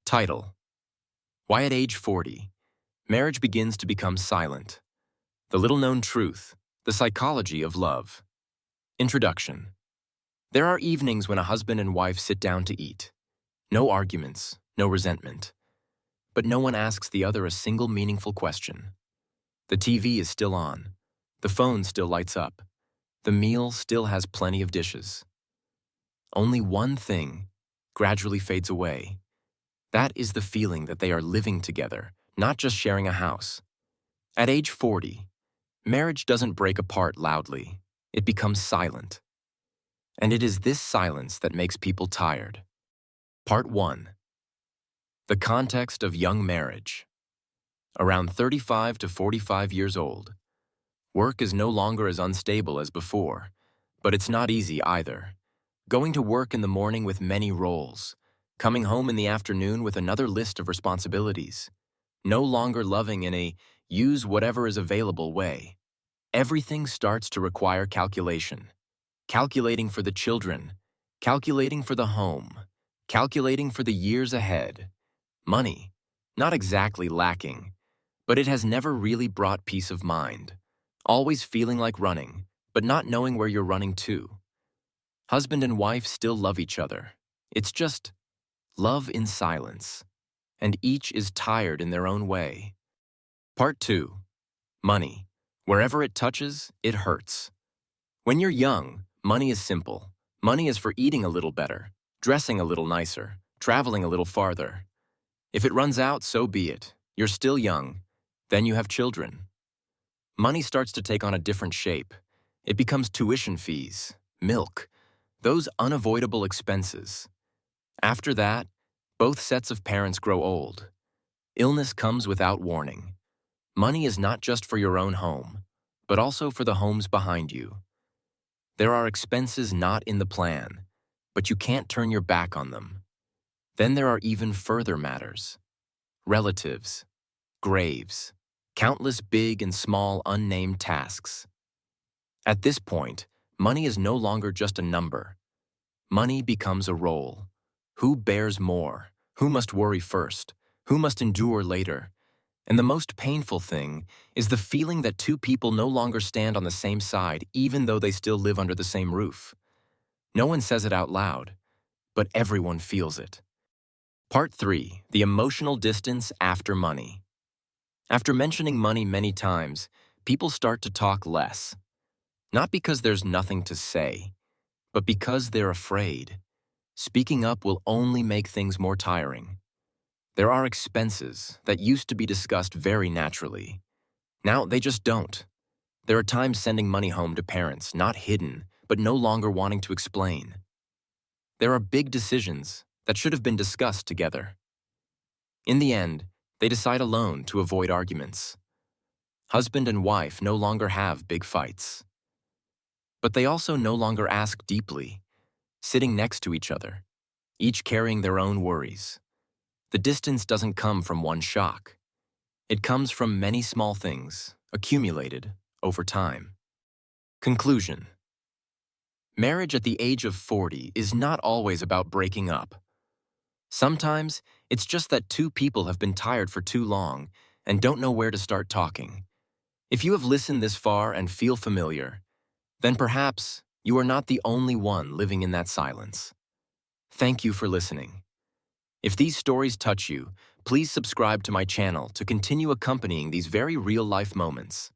Title: Why at age 40, marriage begins to become silent. The little-known truth, the psychology of love. Introduction. There are evenings when a husband and wife sit down to eat. No arguments, no resentment. But no one asks the other a single meaningful question. The TV is still on. The phone still lights up. The meal still has plenty of dishes. Only one thing gradually fades away. That is the feeling that they are living together, not just sharing a house. At age 40, marriage doesn't break apart loudly. It becomes silent. And it is this silence that makes people tired. Part 1. The context of young marriage. Around 35 to 45 years old. Work is no longer as unstable as before, but it's not easy either. Going to work in the morning with many roles, coming home in the afternoon with another list of responsibilities. No longer loving in a use whatever is available way. Everything starts to require calculation. Calculating for the children, calculating for the home, calculating for the years ahead. Money, not exactly lacking, but it has never really brought peace of mind. Always feeling like running, but not knowing where you're running to. Husband and wife still love each other. It's just love in silence, and each is tired in their own way. Part 2. Money. Wherever it touches, it hurts. When you're young, money is simple. Money is for eating a little better, dressing a little nicer, traveling a little farther. If it runs out, so be it. You're still young. Then you have children. Money starts to take on a different shape. It becomes tuition fees, milk, those unavoidable expenses. After that, both sets of parents grow old. Illness comes without warning. Money is not just for your own home, but also for the homes behind you. There are expenses not in the plan, but you can't turn your back on them. Then there are even further matters. Relatives, graves, countless big and small unnamed tasks. At this point, money is no longer just a number. Money becomes a role. Who bears more? Who must worry first? Who must endure later? And the most painful thing is the feeling that two people no longer stand on the same side even though they still live under the same roof. No one says it out loud, but everyone feels it. Part 3. The emotional distance after money. After mentioning money many times, people start to talk less. Not because there's nothing to say, but because they're afraid. Speaking up will only make things more tiring. There are expenses that used to be discussed very naturally. Now they just don't. There are times sending money home to parents, not hidden, but no longer wanting to explain. There are big decisions that should have been discussed together. In the end, they decide alone to avoid arguments. Husband and wife no longer have big fights. But they also no longer ask deeply, sitting next to each other, each carrying their own worries. The distance doesn't come from one shock. It comes from many small things, accumulated over time. Conclusion. Marriage at the age of 40 is not always about breaking up. Sometimes, it's just that two people have been tired for too long and don't know where to start talking. If you have listened this far and feel familiar, then perhaps you are not the only one living in that silence. Thank you for listening. If these stories touch you, please subscribe to my channel to continue accompanying these very real-life moments.